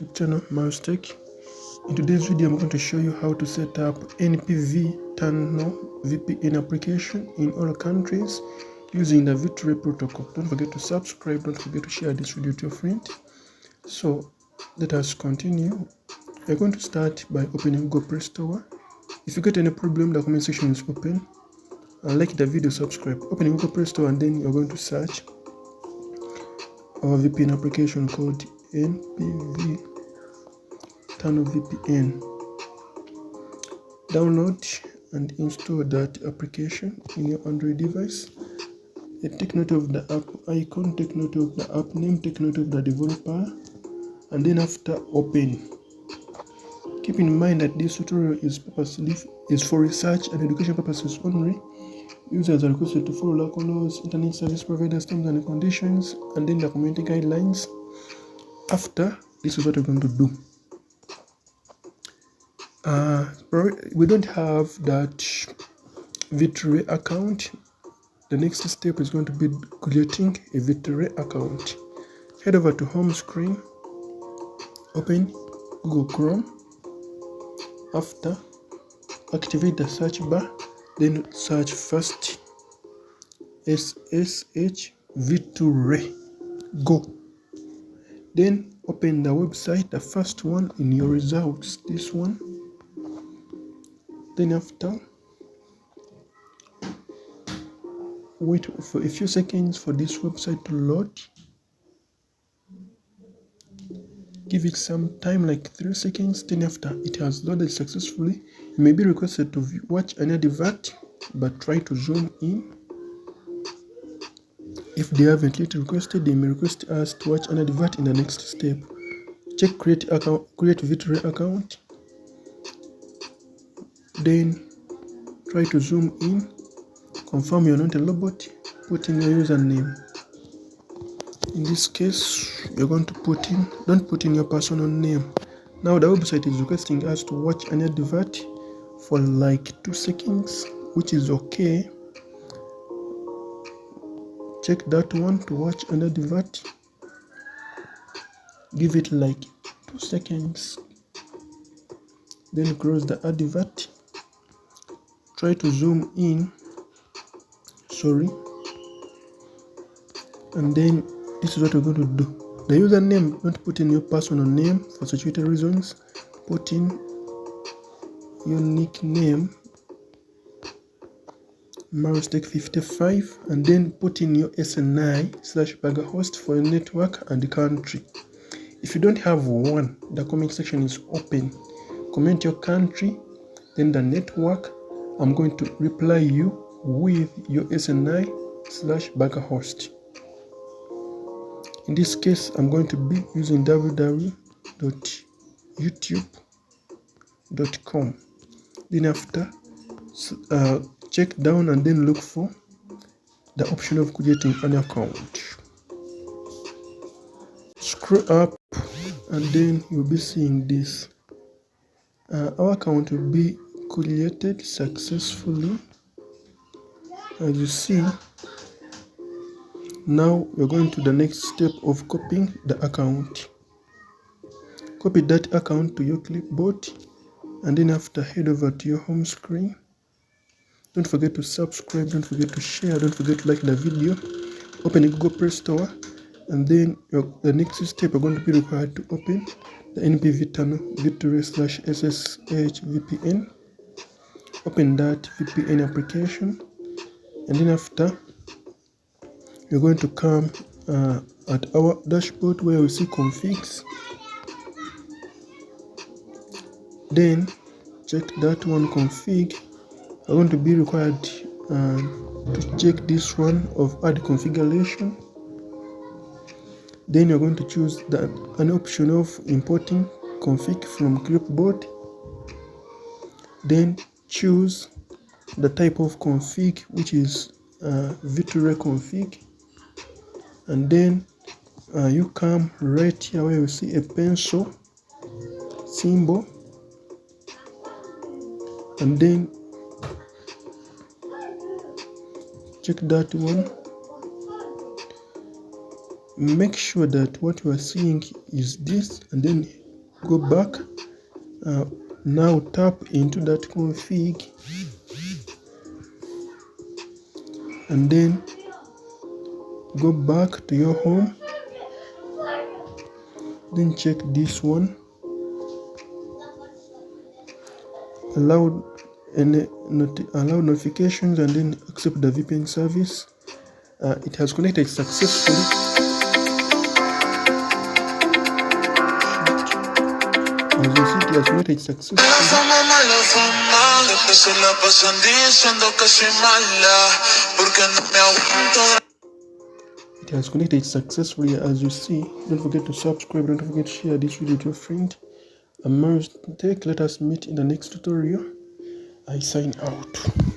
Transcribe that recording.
YouTube channel, Miles Tech. In today's video, I'm going to show you how to set up NPV Tunnel VPN application in all countries using the V2ray protocol. Don't forget to subscribe, don't forget to share this video to your friend. So let us continue. We're going to start by opening Google Play Store. If you get any problem, the comment section is open. Like the video, subscribe. Opening Google Play Store, and then you're going to search our VPN application called NPV Tunnel VPN. Download and install that application in your Android device. Take note of the app icon, take note of the app name, take note of the developer, and then after open. Keep in mind that this tutorial is for research and education purposes only. Users are requested to follow local laws, internet service providers, terms and conditions, and then the community guidelines. After, this is what we're going to do. We don't have that V2ray account. The next step is going to be creating a V2ray account. Head over to home screen, open Google Chrome. After, activate the search bar, then search first SSH V2ray. Go. Then open the website, the first one in your results, this one. Then after, wait for a few seconds for this website to load. Give it some time, like 3 seconds. Then after it has loaded successfully, you may be requested to watch an advert, but try to zoom in. If they haven't yet requested, they may request us to watch an advert in the next step. Check create V2ray account. Then try to zoom in. Confirm you're not a robot. Put in your username. In this case, you're going to don't put in your personal name. Now the website is requesting us to watch an advert for like 2 seconds, which is okay. Check that one to watch an advert. Give it like 2 seconds. Then close the advert. Try to zoom in. And then this is what we're going to do. The username, don't put in your personal name for security reasons. Put in your nickname, Marostech55, and then put in your SNI/bagger host for your network and the country. If you don't have one, the comment section is open. Comment your country, then the network. I'm going to reply you with your SNI/bagger host. In this case, I'm going to be using www.youtube.com. Then after, check down and then look for the option of creating an account. Scroll up and then you'll be seeing this. Our account will be created successfully. As you see, now we're going to the next step of copying the account. Copy that account to your clipboard, and then after, head over to your home screen. Don't forget to subscribe, don't forget to share, don't forget to like the video. Open a Google Play Store, and then the next step you're going to be required to open the NPV Tunnel V2ray/SSH VPN. Open that VPN application, and then after, you're going to come at our dashboard where we see configs. Then check that one config. We're going to be required to check this one of add configuration. Then you're going to choose an option of importing config from clipboard. Then choose the type of config, which is V2ray config. And then you come right here where you see a pencil symbol, and then check that one. Make sure that what you are seeing is this, and then go back. Now tap into that config and then go back to your home, then check this one, allow notifications, and then accept the VPN service. It has connected successfully. As you see, it has connected successfully. It has connected successfully, as you see. Don't forget to subscribe, don't forget to share this video to your friend. I'm Mario Tech. Let us meet in the next tutorial. I sign out.